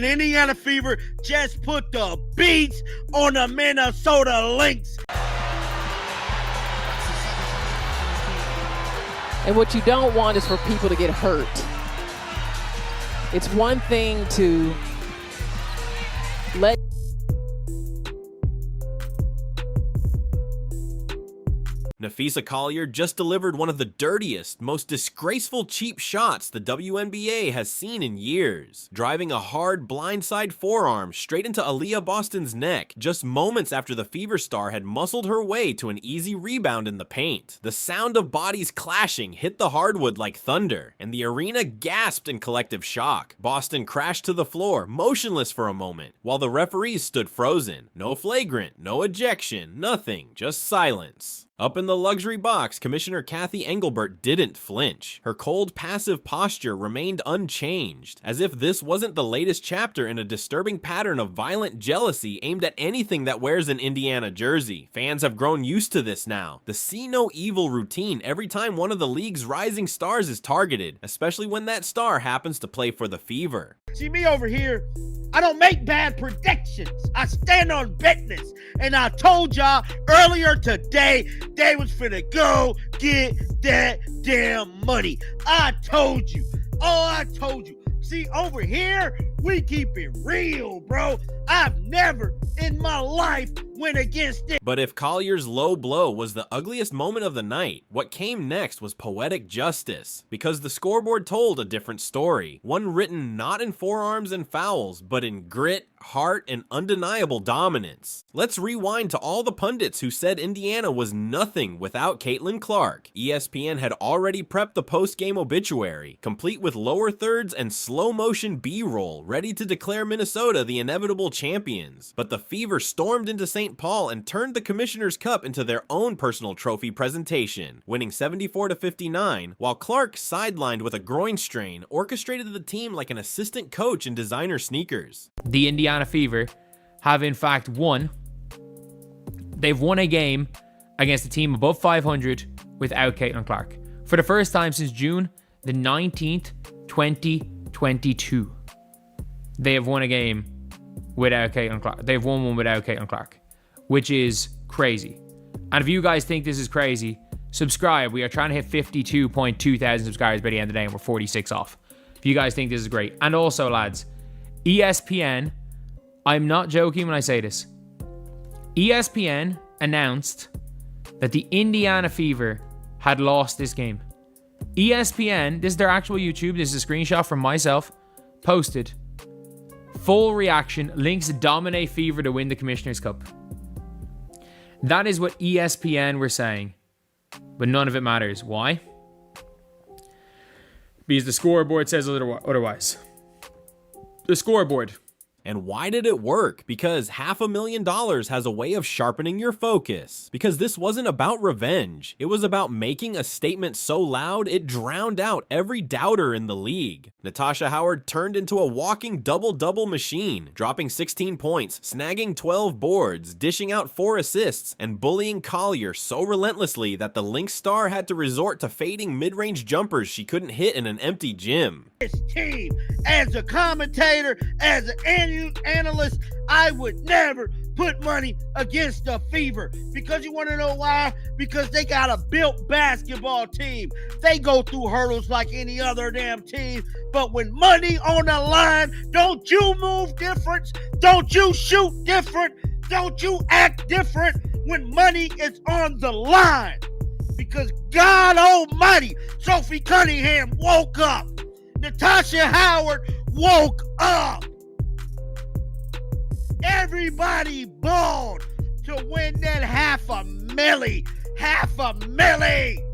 Indiana Fever just put the beats on the Minnesota Lynx. And what you don't want is for people to get hurt. It's one thing to let Napheesa Collier just delivered one of the dirtiest, most disgraceful cheap shots the WNBA has seen in years, driving a hard blindside forearm straight into Aaliyah Boston's neck just moments after the Fever star had muscled her way to an easy rebound in the paint. The sound of bodies clashing hit the hardwood like thunder, and the arena gasped in collective shock. Boston crashed to the floor, motionless for a moment, while the referees stood frozen. No flagrant, no ejection, nothing, just silence. Up in the luxury box, Commissioner Kathy Engelbert didn't flinch. Her cold, passive posture remained unchanged, as if this wasn't the latest chapter in a disturbing pattern of violent jealousy aimed at anything that wears an Indiana jersey. Fans have grown used to this now. The see no evil routine every time one of the league's rising stars is targeted, especially when that star happens to play for the Fever. See me over here, I don't make bad predictions. I stand on business. And I told y'all earlier today, they was finna go get that damn money. I told you. Oh, I told you. See, over here, we keep it real, bro. I've never in my life went against it. But if Collier's low blow was the ugliest moment of the night, what came next was poetic justice, because the scoreboard told a different story, one written not in forearms and fouls, but in grit, heart, and undeniable dominance. Let's rewind to all the pundits who said Indiana was nothing without Caitlin Clark. ESPN had already prepped the post-game obituary, complete with lower thirds and slow-motion B-roll, ready to declare Minnesota the inevitable champions. But the Fever stormed into St. Paul and turned the Commissioner's Cup into their own personal trophy presentation, winning 74-59, while Clark, sidelined with a groin strain, orchestrated the team like an assistant coach in designer sneakers. The Indiana Fever have in fact won. They've won a game against a team above 500 without Caitlin Clark. For the first time since June the 19th, 2022. They have won a game without Caitlin Clark. They've won one without Caitlin Clark, which is crazy. And if you guys think this is crazy, subscribe. We are trying to hit 52.2 thousand subscribers by the end of the day, and we're 46 off. If you guys think this is great. And also, lads, ESPN, I'm not joking when I say this. ESPN announced that the Indiana Fever had lost this game. ESPN, this is their actual YouTube, this is a screenshot from myself, posted, full reaction, Lynx dominate Fever to win the Commissioner's Cup. That is what ESPN were saying, but none of it matters. Why? Because the scoreboard says otherwise. The scoreboard. And why did it work? Because $500,000 has a way of sharpening your focus. Because this wasn't about revenge. It was about making a statement so loud it drowned out every doubter in the league. Natasha Howard turned into a walking double-double machine, dropping 16 points, snagging 12 boards, dishing out 4 assists, and bullying Collier so relentlessly that the Lynx star had to resort to fading mid-range jumpers she couldn't hit in an empty gym. This team, as a commentator, as an analyst, I would never put money against the Fever. Because you want to know why? Because they got a built basketball team. They go through hurdles like any other damn team. But when money on the line, don't you move different? Don't you shoot different? Don't you act different when money is on the line? Because God Almighty, Sophie Cunningham woke up. Natasha Howard woke up. Everybody balled to win that $500,000. $500,000.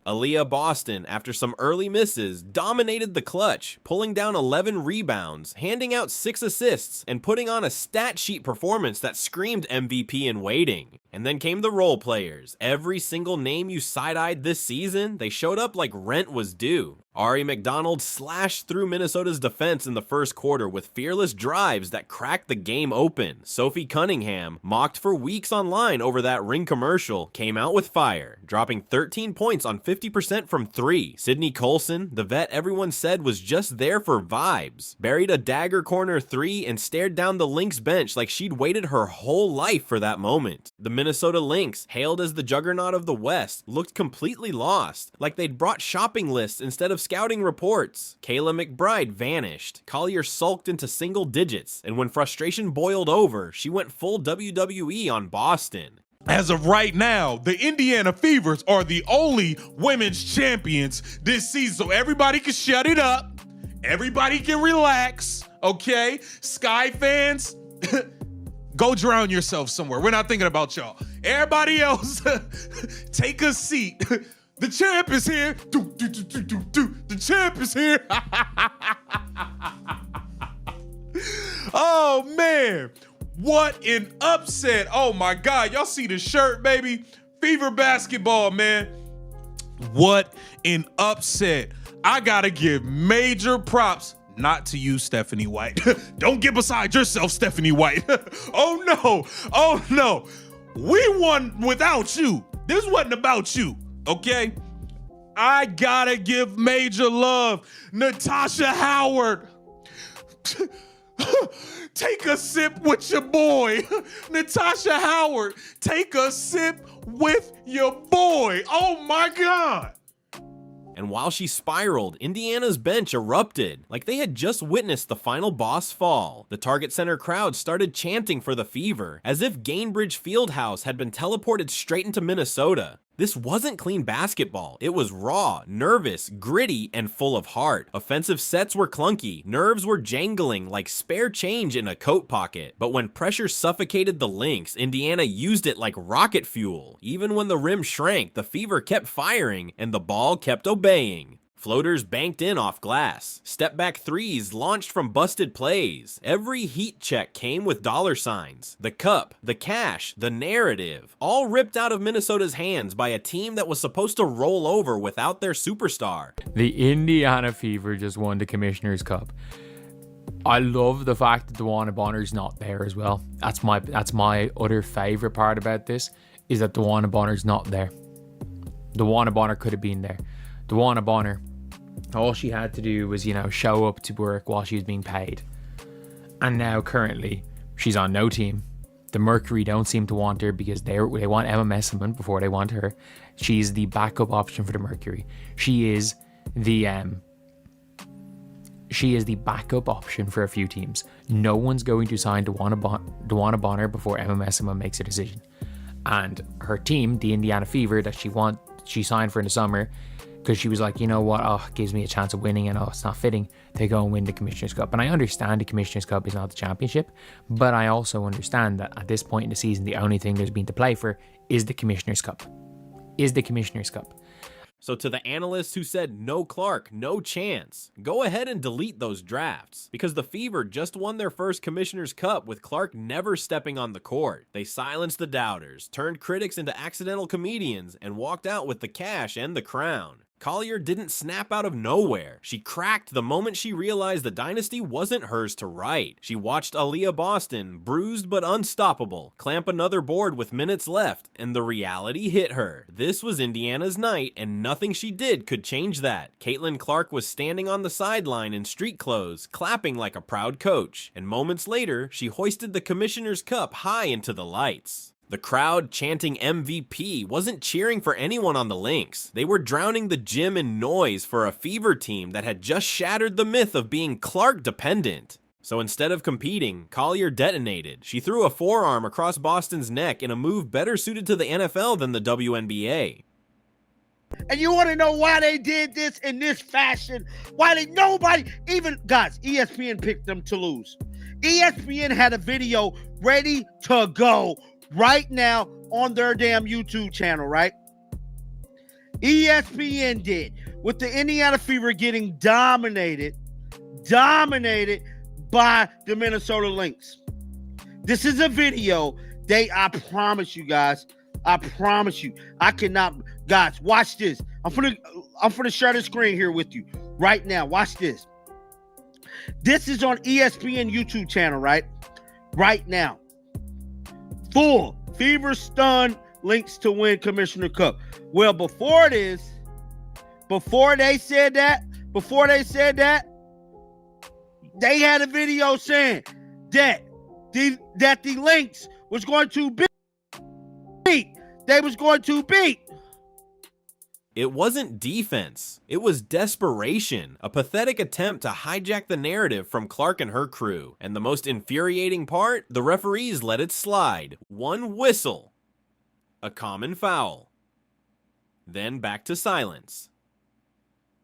Aaliyah Boston, after some early misses, dominated the clutch, pulling down 11 rebounds, handing out 6 assists, and putting on a stat sheet performance that screamed MVP in waiting. And then came the role players. Every single name you side-eyed this season, they showed up like rent was due. Ari McDonald slashed through Minnesota's defense in the first quarter with fearless drives that cracked the game open. Sophie Cunningham, mocked for weeks online over that Ring commercial, came out with fire, dropping 13 points on 50% from 3. Sydney Colson, the vet everyone said was just there for vibes, buried a dagger corner 3 and stared down the Lynx bench like she'd waited her whole life for that moment. The Minnesota Lynx, hailed as the juggernaut of the West, looked completely lost, like they'd brought shopping lists instead of scouting reports. Kayla McBride vanished. Collier sulked into single digits, and when frustration boiled over, she went full WWE on Boston. As of right now, the Indiana Fevers are the only women's champions this season, so everybody can shut it up. Everybody can relax, okay? Sky fans, go drown yourself somewhere. We're not thinking about y'all. Everybody else, take a seat. The champ is here. The champ is here. Oh, man. What an upset. Oh, my God. Y'all see the shirt, baby? Fever basketball, man. What an upset. I got to give major props. Not to you, Stephanie White. Don't get beside yourself, Stephanie White. Oh, no. Oh, no. We won without you. This wasn't about you, okay? I got to give major love. Natasha Howard. Take a sip with your boy. Natasha Howard, take a sip with your boy. Oh my God. And while she spiraled, Indiana's bench erupted, like they had just witnessed the final boss fall. The Target Center crowd started chanting for the Fever, as if Gainbridge Fieldhouse had been teleported straight into Minnesota. This wasn't clean basketball. It was raw, nervous, gritty, and full of heart. Offensive sets were clunky, nerves were jangling like spare change in a coat pocket. But when pressure suffocated the Lynx, Indiana used it like rocket fuel. Even when the rim shrank, the Fever kept firing, and the ball kept obeying. Floaters banked in off glass. Step-back threes launched from busted plays. Every heat check came with dollar signs. The cup, the cash, the narrative, all ripped out of Minnesota's hands by a team that was supposed to roll over without their superstar. The Indiana Fever just won the Commissioner's Cup. I love the fact that DeWanna Bonner's not there as well. That's my other favorite part about this, is that DeWanna Bonner's not there. DeWanna Bonner could have been there. DeWanna Bonner, all she had to do was, show up to work while she was being paid. And now currently, she's on no team. The Mercury don't seem to want her because they want Emma Messelman before they want her. She's the backup option for the Mercury. She is the backup option for a few teams. No one's going to sign DeWanna Bonner before Emma Messelman makes a decision. And her team, the Indiana Fever, that she signed for in the summer, because she was like, you know what, it gives me a chance of winning, and it's not fitting to go and win the Commissioner's Cup. And I understand the Commissioner's Cup is not the championship, but I also understand that at this point in the season, the only thing there's been to play for is the Commissioner's Cup. So to the analysts who said no Clark, no chance, go ahead and delete those drafts, because the Fever just won their first Commissioner's Cup with Clark never stepping on the court. They silenced the doubters, turned critics into accidental comedians, and walked out with the cash and the crown. Collier didn't snap out of nowhere. She cracked the moment she realized the dynasty wasn't hers to write. She watched Aaliyah Boston, bruised but unstoppable, clamp another board with minutes left, and the reality hit her. This was Indiana's night, and nothing she did could change that. Caitlin Clark was standing on the sideline in street clothes, clapping like a proud coach, and moments later, she hoisted the Commissioner's Cup high into the lights. The crowd chanting MVP wasn't cheering for anyone on the Lynx. They were drowning the gym in noise for a Fever team that had just shattered the myth of being Clark dependent. So instead of competing, Collier detonated. She threw a forearm across Boston's neck in a move better suited to the NFL than the WNBA. And you want to know why they did this in this fashion? Why nobody, even, guys, ESPN picked them to lose. ESPN had a video ready to go right now on their damn YouTube channel, right? ESPN did, with the Indiana Fever getting dominated by the Minnesota Lynx. This is a video. I promise you guys, I cannot, guys, watch this. I'm gonna share the screen here with you right now. Watch this. This is on ESPN YouTube channel, right? Right now. Full Fever stunned Lynx to win Commissioner Cup. Well, before this, before they said that, they had a video saying that the Lynx was going to beat. They was going to beat. It wasn't defense, it was desperation, a pathetic attempt to hijack the narrative from Clark and her crew. And the most infuriating part, the referees let it slide. One whistle, a common foul, then back to silence.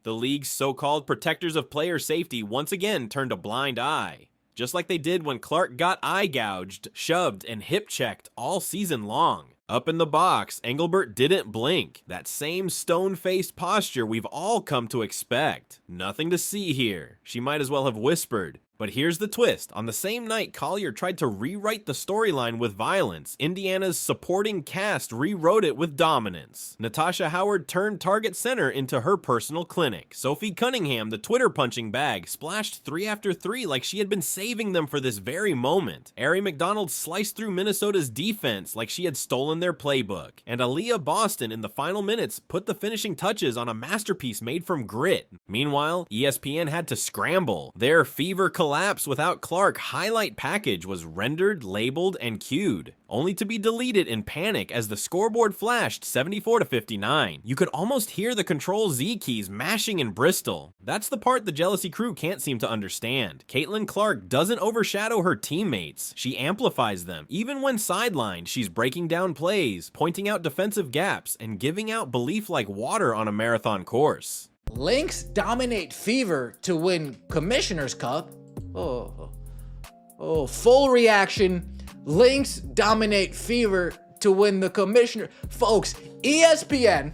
The league's so-called protectors of player safety once again turned a blind eye, just like they did when Clark got eye gouged, shoved, and hip-checked all season long. Up in the box, Engelbert didn't blink. That same stone-faced posture we've all come to expect. Nothing to see here. She might as well have whispered. But here's the twist. On the same night Collier tried to rewrite the storyline with violence, Indiana's supporting cast rewrote it with dominance. Natasha Howard turned target center into her personal clinic. Sophie Cunningham, the Twitter punching bag, splashed 3 after 3 like she had been saving them for this very moment. Aari McDonald sliced through Minnesota's defense like she had stolen their playbook. And Aaliyah Boston in the final minutes put the finishing touches on a masterpiece made from grit. Meanwhile, ESPN had to scramble. Their Fever collapse without Clark highlight package was rendered, labeled, and queued, only to be deleted in panic as the scoreboard flashed 74-59. You could almost hear the Control-Z keys mashing in Bristol. That's the part the Jealousy crew can't seem to understand. Caitlin Clark doesn't overshadow her teammates. She amplifies them. Even when sidelined, she's breaking down plays, pointing out defensive gaps, and giving out belief like water on a marathon course. Lynx dominate Fever to win Commissioner's Cup. Full reaction. Lynx dominate Fever to win the Commissioner. Folks, ESPN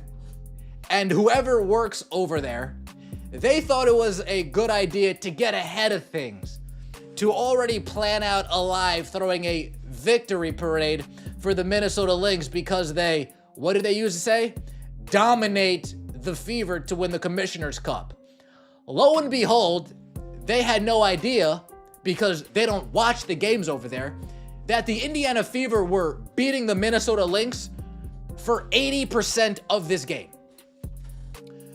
and whoever works over there, they thought it was a good idea to get ahead of things, to already plan out a live throwing a victory parade for the Minnesota Lynx because they, what did they use to say? Dominate the Fever to win the Commissioner's Cup. Lo and behold, they had no idea, because they don't watch the games over there, that the Indiana Fever were beating the Minnesota Lynx for 80% of this game.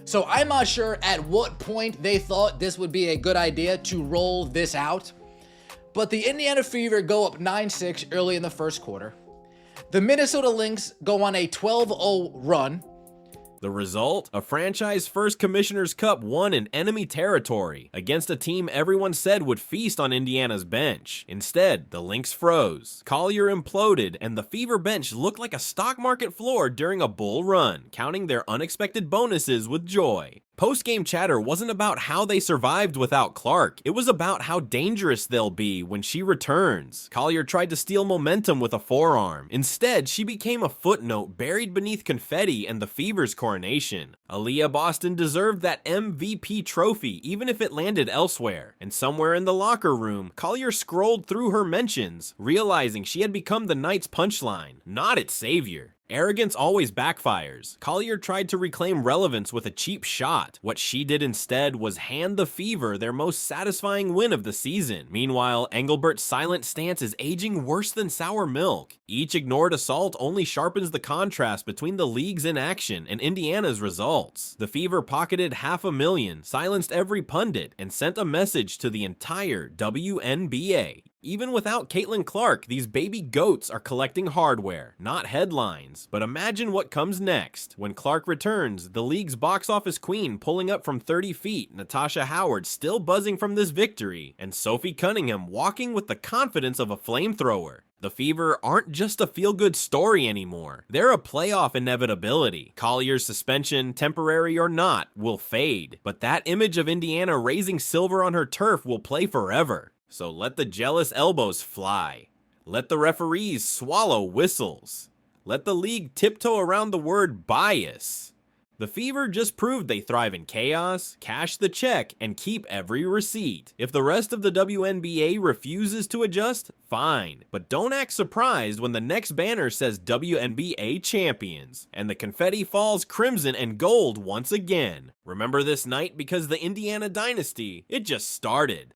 So I'm not sure at what point they thought this would be a good idea to roll this out, but the Indiana Fever go up 9-6 early in the first quarter. The Minnesota Lynx go on a 12-0 run. The result? A franchise first Commissioner's Cup won in enemy territory against a team everyone said would feast on Indiana's bench. Instead, the Lynx froze. Collier imploded, and the Fever bench looked like a stock market floor during a bull run, counting their unexpected bonuses with joy. Post-game chatter wasn't about how they survived without Clark. It was about how dangerous they'll be when she returns. Collier tried to steal momentum with a forearm. Instead, she became a footnote buried beneath confetti and the Fever's coronation. Aaliyah Boston deserved that MVP trophy even if it landed elsewhere. And somewhere in the locker room, Collier scrolled through her mentions, realizing she had become the night's punchline, not its savior. Arrogance always backfires. Collier tried to reclaim relevance with a cheap shot. What she did instead was hand the Fever their most satisfying win of the season. Meanwhile, Engelbert's silent stance is aging worse than sour milk. Each ignored assault only sharpens the contrast between the league's inaction and Indiana's results. The Fever pocketed $500,000, silenced every pundit, and sent a message to the entire WNBA. Even without Caitlin Clark, these baby goats are collecting hardware, not headlines. But imagine what comes next. When Clark returns, the league's box office queen pulling up from 30 feet, Natasha Howard still buzzing from this victory, and Sophie Cunningham walking with the confidence of a flamethrower. The Fever aren't just a feel-good story anymore. They're a playoff inevitability. Collier's suspension, temporary or not, will fade. But that image of Indiana raising silver on her turf will play forever. So let the jealous elbows fly. Let the referees swallow whistles. Let the league tiptoe around the word bias. The Fever just proved they thrive in chaos, cash the check, and keep every receipt. If the rest of the WNBA refuses to adjust, fine. But don't act surprised when the next banner says WNBA champions, and the confetti falls crimson and gold once again. Remember this night because the Indiana dynasty, it just started.